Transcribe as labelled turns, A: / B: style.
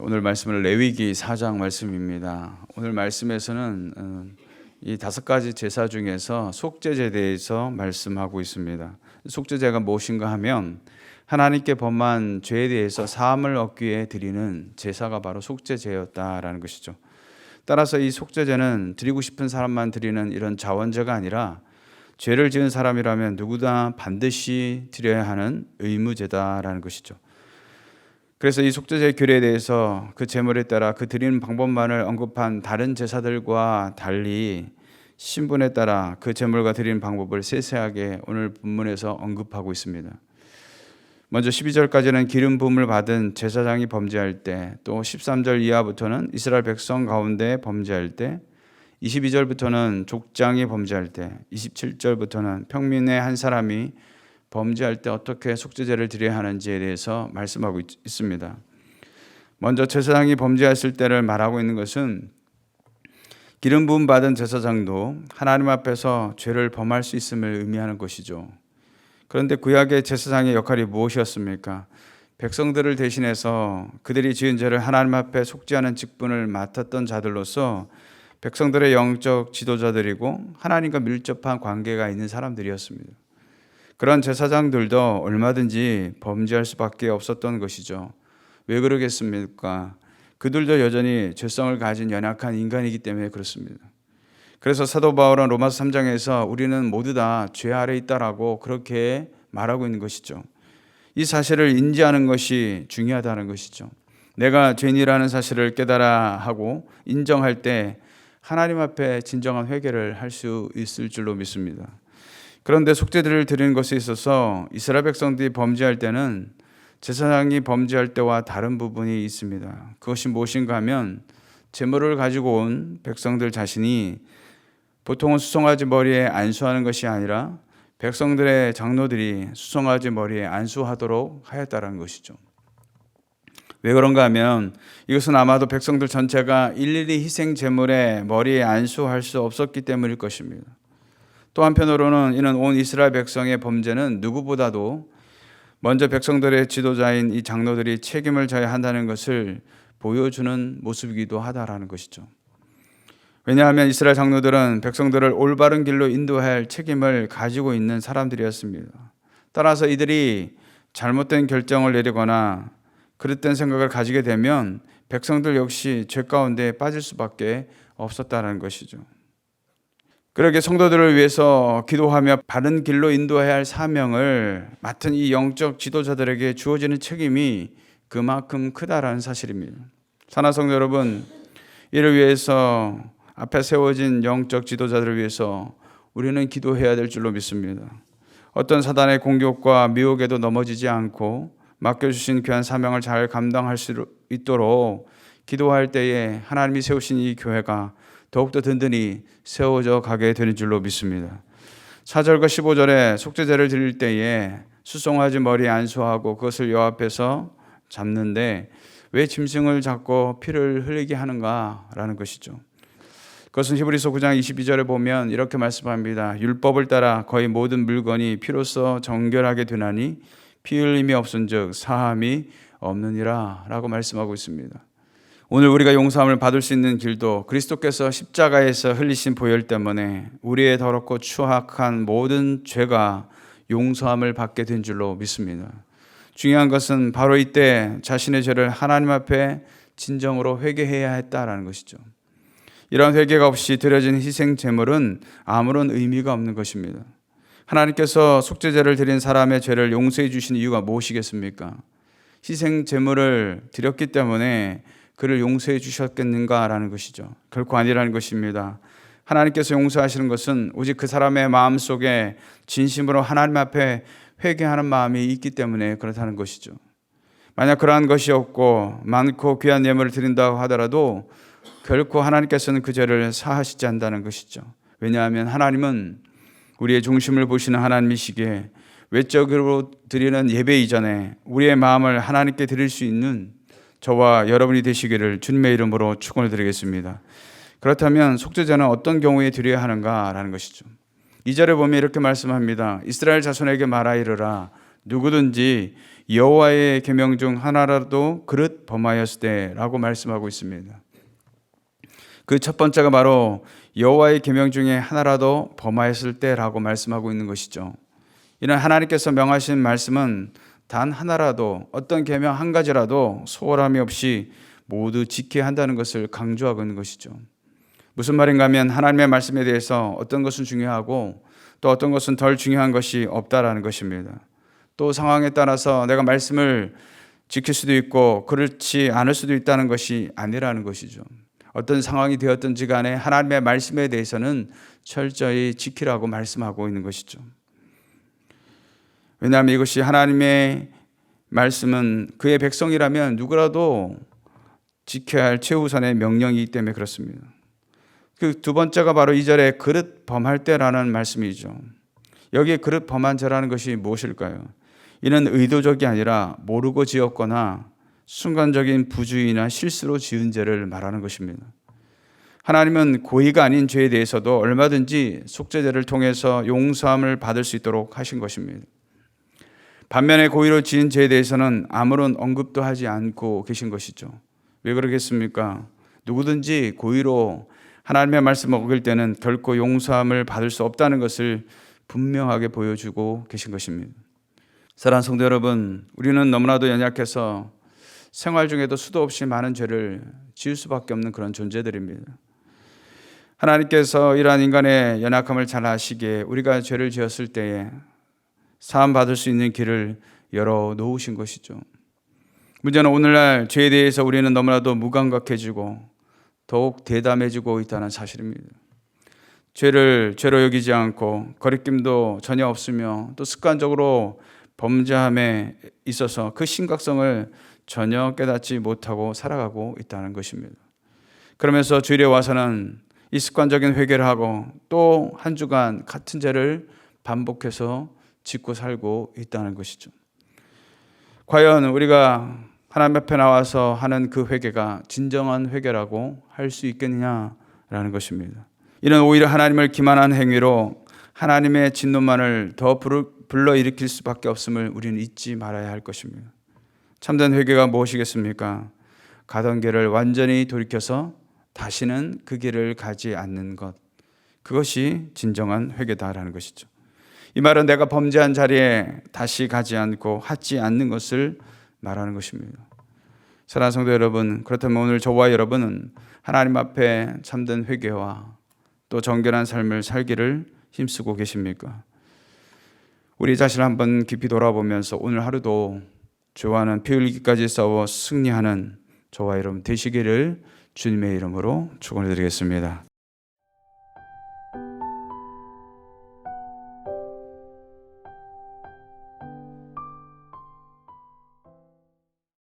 A: 오늘 말씀은 레위기 4장 말씀입니다. 오늘 말씀에서는 이 5가지 제사 중에서 속죄제에 대해서 말씀하고 있습니다. 속죄제가 무엇인가 하면 하나님께 범한 죄에 대해서 사함을 얻기 위해 드리는 제사가 바로 속죄제였다라는 것이죠. 따라서 이 속죄제는 드리고 싶은 사람만 드리는 이런 자원제가 아니라 죄를 지은 사람이라면 누구나 반드시 드려야 하는 의무제다라는 것이죠. 그래서 이 속죄제의 규례에 대해서 그 제물에 따라 그 드리는 방법만을 언급한 다른 제사들과 달리 신분에 따라 그 제물과 드리는 방법을 세세하게 오늘 본문에서 언급하고 있습니다. 먼저 12절까지는 기름 부음을 받은 제사장이 범죄할 때, 또 13절 이하부터는 이스라엘 백성 가운데 범죄할 때, 22절부터는 족장이 범죄할 때, 27절부터는 평민의 한 사람이 범죄할 때 어떻게 속죄제를 드려야 하는지에 대해서 말씀하고 있습니다. 먼저 제사장이 범죄했을 때를 말하고 있는 것은 기름 부음 받은 제사장도 하나님 앞에서 죄를 범할 수 있음을 의미하는 것이죠. 그런데 구약의 제사장의 역할이 무엇이었습니까? 백성들을 대신해서 그들이 지은 죄를 하나님 앞에 속죄하는 직분을 맡았던 자들로서 백성들의 영적 지도자들이고 하나님과 밀접한 관계가 있는 사람들이었습니다. 그런 제사장들도 얼마든지 범죄할 수밖에 없었던 것이죠. 왜 그러겠습니까? 그들도 여전히 죄성을 가진 연약한 인간이기 때문에 그렇습니다. 그래서 사도 바울은 로마서 3장에서 우리는 모두 다 죄 아래 있다라고 그렇게 말하고 있는 것이죠. 이 사실을 인지하는 것이 중요하다는 것이죠. 내가 죄인이라는 사실을 깨달아 하고 인정할 때 하나님 앞에 진정한 회개를 할 수 있을 줄로 믿습니다. 그런데 속죄제를 드리는 것에 있어서 이스라엘 백성들이 범죄할 때는 제사장이 범죄할 때와 다른 부분이 있습니다. 그것이 무엇인가 하면 제물을 가지고 온 백성들 자신이 보통은 수송아지 머리에 안수하는 것이 아니라 백성들의 장로들이 수송아지 머리에 안수하도록 하였다는 것이죠. 왜 그런가 하면 이것은 아마도 백성들 전체가 일일이 희생 제물에 머리에 안수할 수 없었기 때문일 것입니다. 또 한편으로는 이는 온 이스라엘 백성의 범죄는 누구보다도 먼저 백성들의 지도자인 이 장로들이 책임을 져야 한다는 것을 보여주는 모습이기도 하다라는 것이죠. 왜냐하면 이스라엘 장로들은 백성들을 올바른 길로 인도해야 할 책임을 가지고 있는 사람들이었습니다. 따라서 이들이 잘못된 결정을 내리거나 그릇된 생각을 가지게 되면 백성들 역시 죄 가운데 빠질 수밖에 없었다는 것이죠. 그러게 성도들을 위해서 기도하며 바른 길로 인도해야 할 사명을 맡은 이 영적 지도자들에게 주어지는 책임이 그만큼 크다라는 사실입니다. 사랑하는 성도 여러분, 이를 위해서 앞에 세워진 영적 지도자들을 위해서 우리는 기도해야 될 줄로 믿습니다. 어떤 사단의 공격과 미혹에도 넘어지지 않고 맡겨주신 귀한 사명을 잘 감당할 수 있도록 기도할 때에 하나님이 세우신 이 교회가 더욱더 든든히 세워져 가게 되는 줄로 믿습니다. 4절과 15절에 속죄제를 드릴 때에 수송아지 머리에 안수하고 그것을 여 앞에서 잡는데 왜 짐승을 잡고 피를 흘리게 하는가라는 것이죠. 그것은 히브리서 9장 22절에 보면 이렇게 말씀합니다. 율법을 따라 거의 모든 물건이 피로써 정결하게 되나니 피 흘림이 없은즉 사함이 없느니라 라고 말씀하고 있습니다. 오늘 우리가 용서함을 받을 수 있는 길도 그리스도께서 십자가에서 흘리신 보혈 때문에 우리의 더럽고 추악한 모든 죄가 용서함을 받게 된 줄로 믿습니다. 중요한 것은 바로 이때 자신의 죄를 하나님 앞에 진정으로 회개해야 했다라는 것이죠. 이러한 회개가 없이 드려진 희생 제물은 아무런 의미가 없는 것입니다. 하나님께서 속죄제를 드린 사람의 죄를 용서해 주신 이유가 무엇이겠습니까? 희생 제물을 드렸기 때문에 그를 용서해 주셨겠는가라는 것이죠. 결코 아니라는 것입니다. 하나님께서 용서하시는 것은 오직 그 사람의 마음속에 진심으로 하나님 앞에 회개하는 마음이 있기 때문에 그렇다는 것이죠. 만약 그러한 것이 없고 많고 귀한 예물을 드린다고 하더라도 결코 하나님께서는 그 죄를 사하시지 않는다는 것이죠. 왜냐하면 하나님은 우리의 중심을 보시는 하나님이시기에 외적으로 드리는 예배 이전에 우리의 마음을 하나님께 드릴 수 있는 저와 여러분이 되시기를 주님의 이름으로 축원을 드리겠습니다. 그렇다면 속죄제는 어떤 경우에 드려야 하는가라는 것이죠. 2절에 보면 이렇게 말씀합니다. 이스라엘 자손에게 말하이르라 누구든지 여호와의 계명 중 하나라도 그릇 범하였을 때라고 말씀하고 있습니다. 그 첫 번째가 바로 여호와의 계명 중에 하나라도 범하였을 때라고 말씀하고 있는 것이죠. 이는 하나님께서 명하신 말씀은 단 하나라도, 어떤 계명 한 가지라도 소홀함이 없이 모두 지켜야 한다는 것을 강조하고 있는 것이죠. 무슨 말인가 하면 하나님의 말씀에 대해서 어떤 것은 중요하고 또 어떤 것은 덜 중요한 것이 없다라는 것입니다. 또 상황에 따라서 내가 말씀을 지킬 수도 있고 그렇지 않을 수도 있다는 것이 아니라는 것이죠. 어떤 상황이 되었든지 간에 하나님의 말씀에 대해서는 철저히 지키라고 말씀하고 있는 것이죠. 왜냐하면 이것이 하나님의 말씀은 그의 백성이라면 누구라도 지켜야 할 최우선의 명령이기 때문에 그렇습니다. 그 두 번째가 바로 2절에 그릇 범할 때라는 말씀이죠. 여기에 그릇 범한 죄라는 것이 무엇일까요? 이는 의도적이 아니라 모르고 지었거나 순간적인 부주의나 실수로 지은 죄를 말하는 것입니다. 하나님은 고의가 아닌 죄에 대해서도 얼마든지 속죄제를 통해서 용서함을 받을 수 있도록 하신 것입니다. 반면에 고의로 지은 죄에 대해서는 아무런 언급도 하지 않고 계신 것이죠. 왜 그러겠습니까? 누구든지 고의로 하나님의 말씀을 어길 때는 결코 용서함을 받을 수 없다는 것을 분명하게 보여주고 계신 것입니다. 사랑하는 성도 여러분, 우리는 너무나도 연약해서 생활 중에도 수도 없이 많은 죄를 지을 수밖에 없는 그런 존재들입니다. 하나님께서 이러한 인간의 연약함을 잘 아시기에 우리가 죄를 지었을 때에 사함 받을 수 있는 길을 열어 놓으신 것이죠. 문제는 오늘날 죄에 대해서 우리는 너무나도 무감각해지고 더욱 대담해지고 있다는 사실입니다. 죄를 죄로 여기지 않고 거리낌도 전혀 없으며 또 습관적으로 범죄함에 있어서 그 심각성을 전혀 깨닫지 못하고 살아가고 있다는 것입니다. 그러면서 주일에 와서는 이 습관적인 회개를 하고 또 한 주간 같은 죄를 반복해서 짓고 살고 있다는 것이죠. 과연 우리가 하나님 앞에 나와서 하는 그 회개가 진정한 회개라고 할 수 있겠느냐라는 것입니다. 이는 오히려 하나님을 기만한 행위로 하나님의 진노만을 더 불러일으킬 수밖에 없음을 우리는 잊지 말아야 할 것입니다. 참된 회개가 무엇이겠습니까? 가던 길을 완전히 돌이켜서 다시는 그 길을 가지 않는 것, 그것이 진정한 회개다라는 것이죠. 이 말은 내가 범죄한 자리에 다시 가지 않고 하지 않는 것을 말하는 것입니다. 사랑하는 성도 여러분, 그렇다면 오늘 저와 여러분은 하나님 앞에 참된 회개와 또 정결한 삶을 살기를 힘쓰고 계십니까? 우리 자신을 한번 깊이 돌아보면서 오늘 하루도 죄와는 피 흘리기까지 싸워 승리하는 저와 여러분 되시기를 주님의 이름으로 축원해 드리겠습니다.